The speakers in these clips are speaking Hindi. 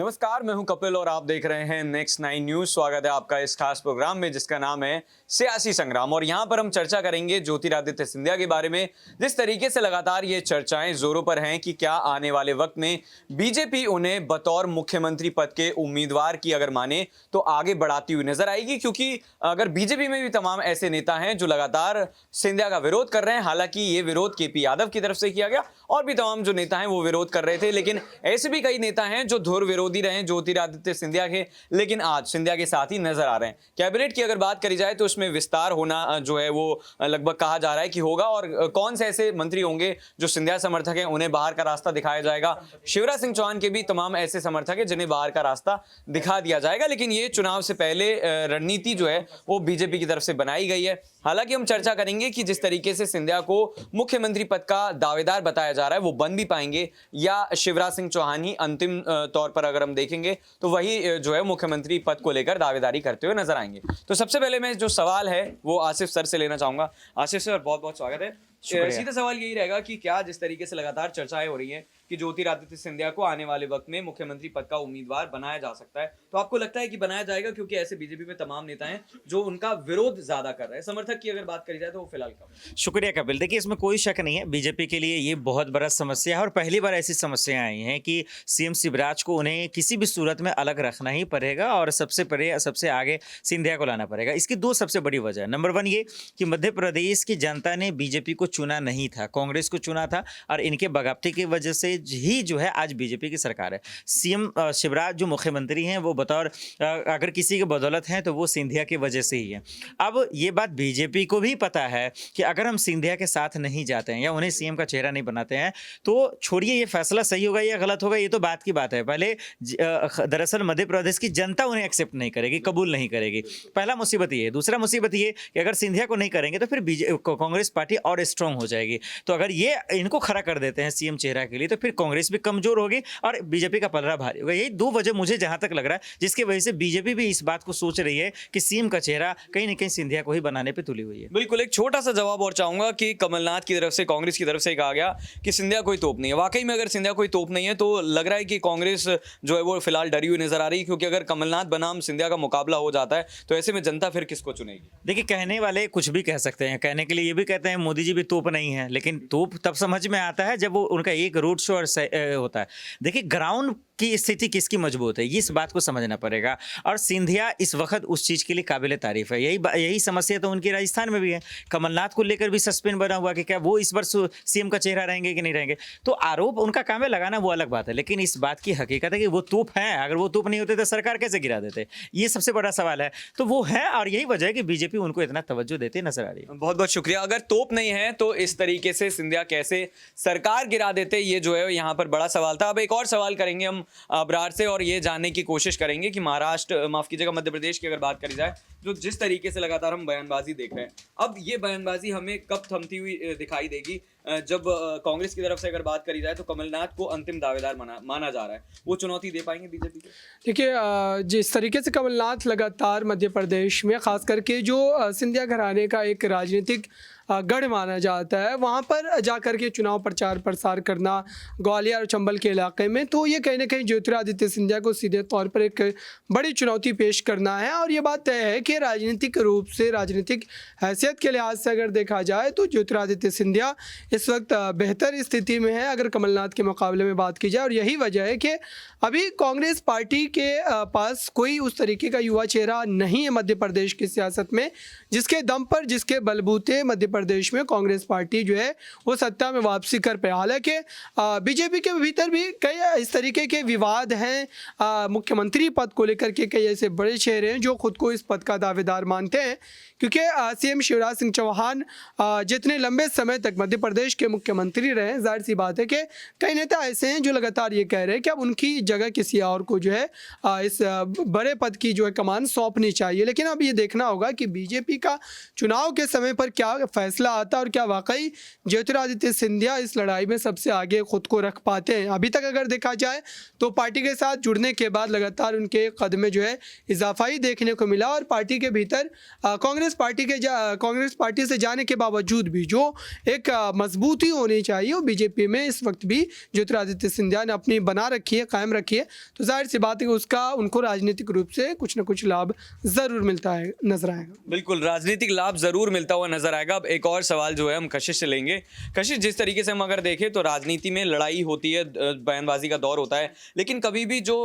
नमस्कार, मैं हूं कपिल और आप देख रहे हैं नेक्स्ट 9 न्यूज। स्वागत है आपका इस खास प्रोग्राम में जिसका नाम है सियासी संग्राम। और यहां पर हम चर्चा करेंगे ज्योतिरादित्य सिंधिया के बारे में। जिस तरीके से लगातार ये चर्चाएं जोरों पर हैं कि क्या आने वाले वक्त में बीजेपी उन्हें बतौर मुख्यमंत्री पद के उम्मीदवार की अगर माने तो आगे बढ़ाती हुई नजर आएगी, क्योंकि अगर बीजेपी में भी तमाम ऐसे नेता हैं जो लगातार सिंधिया का विरोध कर रहे हैं। हालांकि ये विरोध केपी यादव की तरफ से किया गया और भी तमाम जो नेता हैं वो विरोध कर रहे थे, लेकिन ऐसे भी कई नेता हैं जो धुर विरोधी रहे ज्योतिरादित्य सिंधिया के, लेकिन आज सिंधिया के साथ ही नजर आ रहे हैं। कैबिनेट की अगर बात करी जाए तो उसमें विस्तार होना जो है वो लगभग कहा जा रहा है कि होगा, और कौन से ऐसे मंत्री होंगे जो सिंधिया समर्थक हैं उन्हें बाहर का रास्ता दिखाया जाएगा। शिवराज सिंह चौहान के भी तमाम ऐसे समर्थक हैं जिन्हें बाहर का रास्ता दिखा दिया जाएगा। लेकिन ये चुनाव से पहले रणनीति जो है वो बीजेपी की तरफ से बनाई गई है। हालांकि हम चर्चा करेंगे कि जिस तरीके से सिंधिया को मुख्यमंत्री पद का दावेदार बताया जा रहा है वो बन भी पाएंगे या शिवराज सिंह चौहान ही अंतिम तौर पर अगर हम देखेंगे तो वही जो है मुख्यमंत्री पद को लेकर दावेदारी करते हुए नजर आएंगे। तो सबसे पहले मैं जो सवाल है वो आसिफ सर से लेना चाहूंगा। आसिफ सर, बहुत बहुत स्वागत है। सीधा सवाल यही रहेगा कि क्या जिस तरीके से लगातार चर्चाएं हो रही हैं कि ज्योतिरादित्य सिंधिया को आने वाले वक्त में मुख्यमंत्री पद का उम्मीदवार बनाया जा सकता है, तो आपको लगता है कि बनाया जाएगा? क्योंकि ऐसे बीजेपी में तमाम नेता हैं जो उनका विरोध ज्यादा कर रहे हैं। समर्थक की अगर बात करी जाए तो वो फिलहाल कम। शुक्रिया कपिल। देखिए, इसमें कोई शक नहीं है, बीजेपी के लिए ये बहुत बड़ा समस्या है और पहली बार ऐसी समस्याएं आई हैं कि सीएम शिवराज को उन्हें किसी भी सूरत में अलग रखना ही पड़ेगा और सबसे आगे सिंधिया को लाना पड़ेगा। इसकी दो सबसे बड़ी वजह है। नंबर वन ये कि मध्य प्रदेश की जनता ने बीजेपी को चुना नहीं था, कांग्रेस को चुना था, और इनके बगावती की वजह से ही जो है आज बीजेपी की सरकार है। सीएम शिवराज जो मुख्यमंत्री हैं वो बतौर अगर किसी की बदौलत हैं तो वो सिंधिया की वजह से ही है। अब ये बात बीजेपी को भी पता है कि अगर हम सिंधिया के साथ नहीं जाते हैं या उन्हें सीएम का चेहरा नहीं बनाते हैं तो छोड़िए ये फैसला सही होगा या गलत होगा, ये तो बात की बात है। पहले दरअसल मध्य प्रदेश की जनता उन्हें एक्सेप्ट नहीं करेगी, कबूल नहीं करेगी। पहला मुसीबत ये है। दूसरा मुसीबत ये कि अगर सिंधिया को नहीं करेंगे तो फिर कांग्रेस पार्टी और स्ट्रांग हो जाएगी। तो अगर ये इनको खड़ा कर देते हैं सीएम चेहरा के लिए तो फिर कांग्रेस भी कमजोर होगी और बीजेपी का पलड़ा भारी होगा। यही दो वजह मुझे जहां तक लग रहा है जिसकी वजह से बीजेपी भी इस बात को सोच रही है कि सीएम का चेहरा कहीं ना कहीं सिंधिया को ही बनाने पे तुली हुई है। बिल्कुल, एक छोटा सा जवाब और चाहूंगा कि कमलनाथ की तरफ से, कांग्रेस की तरफ से कहा गया कि सिंधिया कोई तोप नहीं है। वाकई में अगर सिंधिया कोई तोप नहीं है तो लग रहा है कि कांग्रेस जो है वो फिलहाल डरी हुई नजर आ रही है, क्योंकि अगर कमलनाथ बनाम सिंधिया का मुकाबला हो जाता है तो ऐसे में जनता फिर किसको चुनेगी? देखिए, कहने वाले कुछ भी कह सकते हैं, कहने के लिए ये भी कहते हैं मोदी जी भी तोप नहीं है, लेकिन तोप तब समझ में आता है जब वो उनका एक रोड शो होता है। देखिए, ग्राउंड की स्थिति किसकी मजबूत है ये इस बात को समझना पड़ेगा, और सिंधिया इस वक्त उस चीज़ के लिए काबिल तारीफ है। यही समस्या तो उनकी राजस्थान में भी है। कमलनाथ को लेकर भी सस्पेंस बना हुआ कि क्या वो इस बार सीएम का चेहरा रहेंगे कि नहीं रहेंगे। तो आरोप उनका काम है लगाना, वो अलग बात है, लेकिन इस बात की हकीकत है कि वो तोप हैं। अगर वो तोप नहीं होते तो सरकार कैसे गिरा देते, ये सबसे बड़ा सवाल है। तो वो है और यही वजह है कि बीजेपी उनको इतना तवज्जो देते नजर आ रही है। बहुत बहुत शुक्रिया। अगर तोप नहीं है तो इस तरीके से सिंधिया कैसे सरकार गिरा देते, ये जो है यहाँ पर बड़ा सवाल था। अब एक और सवाल करेंगे हम अबरार से और ये जानने की कोशिश करेंगे कि महाराष्ट्र, माफ कीजिएगा, मध्य प्रदेश की अगर बात करी जाए जो जिस तरीके से लगातार हम बयानबाजी देख रहे हैं, अब ये बयानबाजी हमें कब थमती हुई दिखाई देगी? जब कांग्रेस की तरफ से अगर बात करी जाए तो कमलनाथ को अंतिम दावेदार माना जा रहा है, वो चुनौती दे पाएंगे बीजेपी को? देखिए, जिस तरीके से कमलनाथ लगातार मध्य प्रदेश में खास करके जो सिंधिया घराने का एक राजनीतिक गढ़ माना जाता है, वहाँ पर जाकर के चुनाव प्रचार प्रसार करना ग्वालियर और चंबल के इलाके में, तो ये कहीं ना कहीं ज्योतिरादित्य सिंधिया को सीधे तौर पर एक बड़ी चुनौती पेश करना है। और ये बात तय है कि राजनीतिक रूप से, राजनीतिक हैसियत के लिहाज से अगर देखा जाए तो ज्योतिरादित्य सिंधिया इस वक्त बेहतर स्थिति में है अगर कमलनाथ के मुकाबले में बात की जाए। और यही वजह है कि अभी कांग्रेस पार्टी के पास कोई उस तरीके का युवा चेहरा नहीं है मध्य प्रदेश की सियासत में जिसके दम पर, जिसके बलबूते मध्य प्रदेश में कांग्रेस पार्टी जो है वो सत्ता में वापसी कर पाए। हालांकि बीजेपी के भीतर भी कई इस तरीके के विवाद हैं। मुख्यमंत्री पद को लेकर के कई ऐसे बड़े चेहरे हैं जो खुद को इस पद का दावेदार मानते हैं, क्योंकि सीएम शिवराज सिंह चौहान जितने लंबे समय तक मध्य प्रदेश के मुख्यमंत्री रहे, जाहिर सी बात है कि कई नेता ऐसे हैं जो लगातार ये कह रहे हैं कि अब उनकी जगह किसी और को जो है इस बड़े पद की जो है कमान सौंपनी चाहिए। लेकिन अब ये देखना होगा कि बीजेपी का चुनाव के समय पर क्या फैसला आता है और क्या वाकई ज्योतिरादित्य सिंधिया इस लड़ाई में सबसे आगे खुद को रख पाते हैं। अभी तक अगर देखा जाए तो पार्टी के साथ जुड़ने के बाद लगातार उनके कद में जो है इजाफा ही देखने को मिला और पार्टी के भीतर कांग्रेस कांग्रेस पार्टी से जाने के बावजूद भी जो एक मजबूती होनी चाहिए वो बीजेपी में इस वक्त भी ज्योतिरादित्य सिंधिया ने अपनी बना रखी है, कायम रखी है। तो जाहिर सी बात है कि उसका उनको राजनीतिक रूप से कुछ ना कुछ लाभ ज़रूर मिलता है, नजर आएगा। बिल्कुल, राजनीतिक लाभ जरूर मिलता हुआ नजर आएगा। अब एक और सवाल जो है हम कशिश से लेंगे। कशिश, जिस तरीके से हम अगर देखें तो राजनीति में लड़ाई होती है, बयानबाजी का दौर होता है, लेकिन कभी भी जो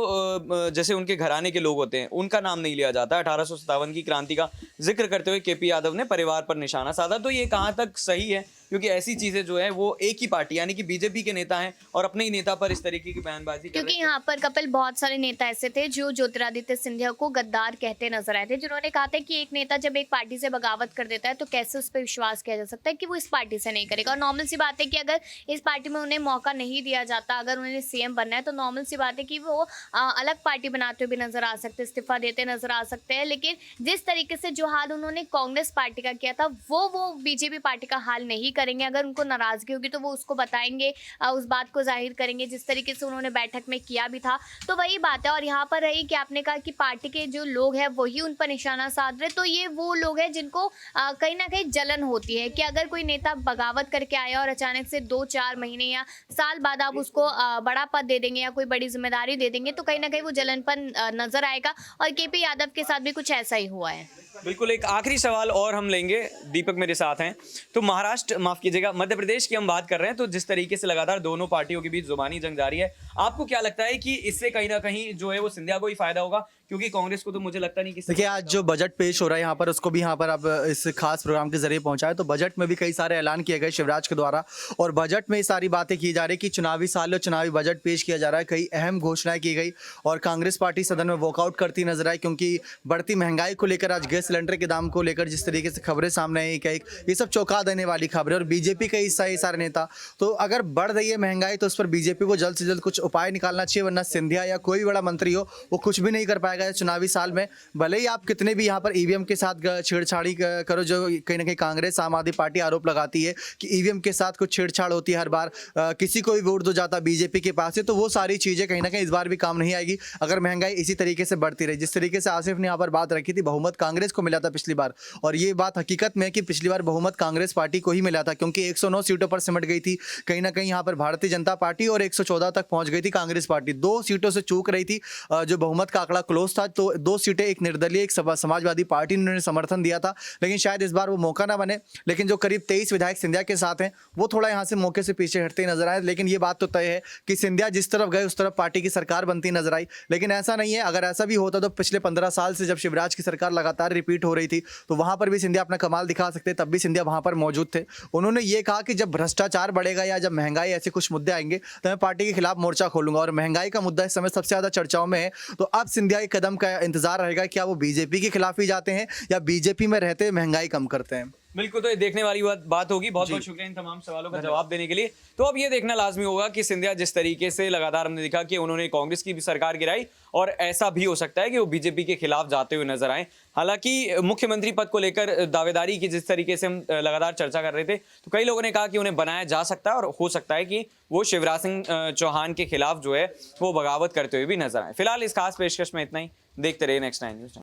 जैसे उनके घराने के लोग होते हैं उनका नाम नहीं लिया जाता। 1857 की क्रांति का जिक्र करते हुए केपी यादव ने परिवार पर निशाना साधा। तो ये कहाँ तक सही है, क्योंकि ऐसी चीजें जो है वो एक ही पार्टी यानी कि बीजेपी के नेता हैं और अपने ही नेता पर इस तरीके की बयानबाजी कर क्योंकि रहे थे। यहाँ पर कपिल बहुत सारे नेता ऐसे थे जो ज्योतिरादित्य सिंधिया को गद्दार कहते नजर आए थे, जिन्होंने कहा था कि एक नेता जब एक पार्टी से बगावत कर देता है तो कैसे उस पर विश्वास किया जा सकता है कि वो इस पार्टी से नहीं करेगा। और नॉर्मल सी बात है कि अगर इस पार्टी में उन्हें मौका नहीं दिया जाता, अगर उन्हें सीएम बनना है तो नॉर्मल सी बात है कि वो अलग पार्टी बनाते हुए भी नजर आ सकते, इस्तीफा देते नजर आ सकते हैं। लेकिन जिस तरीके से जो हाल उन्होंने कांग्रेस पार्टी का किया था वो बीजेपी पार्टी का हाल नहीं करेंगे। अगर उनको नाराजगी होगी तो वो उसको बताएंगे, उस बात को जाहिर करेंगे, जिस तरीके से उन्होंने बैठक में किया भी था। तो वही बात है। और यहाँ पर रही कि आपने कहा कि पार्टी के जो लोग हैं वही उन पर निशाना साध रहे, तो ये वो लोग हैं जिनको कहीं ना कहीं जलन होती है कि अगर कोई नेता बगावत करके आया और अचानक से 2-4 महीने या साल बाद आप उसको बड़ा पद दे देंगे या कोई बड़ी जिम्मेदारी दे देंगे तो कहीं ना कहीं वो जलनपन नजर आएगा। और केपी यादव के साथ भी कुछ ऐसा ही हुआ है। बिल्कुल, एक आखिरी सवाल और हम लेंगे। दीपक मेरे साथ हैं। तो महाराष्ट्र, माफ कीजिएगा, मध्य प्रदेश की हम बात कर रहे हैं। तो जिस तरीके से लगातार दोनों पार्टियों के बीच जुबानी जंग जारी है, आपको क्या लगता है कि इससे कहीं ना कहीं जो है वो सिंधिया को ही फायदा होगा? क्योंकि कांग्रेस को तो मुझे लगता नहीं कि देखिए, आज जो बजट पेश हो रहा है यहाँ पर, उसको भी यहाँ पर अब इस खास प्रोग्राम के जरिए पहुंचा है। तो बजट में भी कई सारे ऐलान किए गए शिवराज के द्वारा, और बजट में ये सारी बातें की जा रही कि चुनावी साल और चुनावी बजट पेश किया जा रहा है। कई अहम घोषणाएं की गई और कांग्रेस पार्टी सदन में वॉकआउट करती नजर आई, क्योंकि बढ़ती महंगाई को लेकर, आज गैस सिलेंडर के दाम को लेकर जिस तरीके से खबरें सामने आई, ये सब चौंका देने वाली खबरें। और बीजेपी का हिस्सा ये सारे नेता, तो अगर बढ़ रही है महंगाई तो उस पर बीजेपी को जल्द से जल्द कुछ उपाय निकालना चाहिए, वरना सिंधिया या कोई भी बड़ा मंत्री हो वो कुछ भी नहीं कर पाएगा चुनावी साल में। भले ही आप कितने भी यहाँ पर ईवीएम के साथ छेड़छाड़ी करो, जो कहीं ना कहीं कांग्रेस आम आदमी पार्टी आरोप लगाती है कि ईवीएम के साथ कुछ छेड़छाड़ होती है हर बार, किसी को भी वोट दो जाता बीजेपी के पास है, तो वो सारी चीज़ें कहीं ना कहीं इस बार भी काम नहीं आएगी अगर महंगाई इसी तरीके से बढ़ती रही। जिस तरीके से आसिफ ने यहाँ पर बात रखी थी, बहुमत कांग्रेस को मिला था पिछली बार, और ये बात हकीकत में है कि पिछली बार बहुमत कांग्रेस पार्टी को ही मिला था, क्योंकि 109 सीटों पर सिमट गई थी कहीं ना कहीं यहाँ पर भारतीय जनता पार्टी, और 114 तक पहुंच गई थी कांग्रेस पार्टी। 2 सीटों से चूक रही थी, जो बहुमत का आंकड़ा क्लोज था। तो 2 सीटें एक निर्दलीय, एक समाजवादी पार्टी ने उन्होंने समर्थन दिया था, लेकिन शायद इस बार वो मौका ना बने। लेकिन जो करीब 23 विधायक सिंधिया के साथ हैं वो थोड़ा यहाँ से मौके से पीछे हटते नजर आए। लेकिन ये बात तो तय है कि सिंधिया जिस तरफ गए उस तरफ पार्टी की सरकार बनती नजर आई। लेकिन ऐसा नहीं है, अगर ऐसा भी होता तो पिछले 15 साल से जब शिवराज की सरकार लगातार रिपीट हो रही थी तो वहां पर भी सिंधिया अपना कमाल दिखा सकते, तब भी सिंधिया वहां पर मौजूद थे। उन्होंने ये कहा कि जब भ्रष्टाचार बढ़ेगा या जब महंगाई, ऐसे कुछ मुद्दे आएंगे तो मैं पार्टी के खिलाफ मोर्चा खोलूंगा, और महंगाई का मुद्दा इस समय सबसे ज्यादा चर्चाओं में है। तो अब सिंधिया के कदम का इंतजार रहेगा, क्या वो बीजेपी के खिलाफ ही जाते हैं या बीजेपी में रहते महंगाई कम करते हैं। बिल्कुल, तो ये देखने वाली बात होगी। बहुत बहुत शुक्रिया इन तमाम सवालों का जवाब देने के लिए। तो अब ये देखना लाजमी होगा कि सिंधिया जिस तरीके से लगातार हमने देखा कि उन्होंने कांग्रेस की भी सरकार गिराई, और ऐसा भी हो सकता है कि वो बीजेपी के खिलाफ जाते हुए नजर आए। हालांकि मुख्यमंत्री पद को लेकर दावेदारी की जिस तरीके से हम लगातार चर्चा कर रहे थे, तो कई लोगों ने कहा कि उन्हें बनाया जा सकता है, और हो सकता है कि वो शिवराज सिंह चौहान के खिलाफ जो है वो बगावत करते हुए भी नजर आए। फिलहाल इस खास पेशकश में इतना ही। देखते रहिए नेक्स्ट 9 न्यूज़।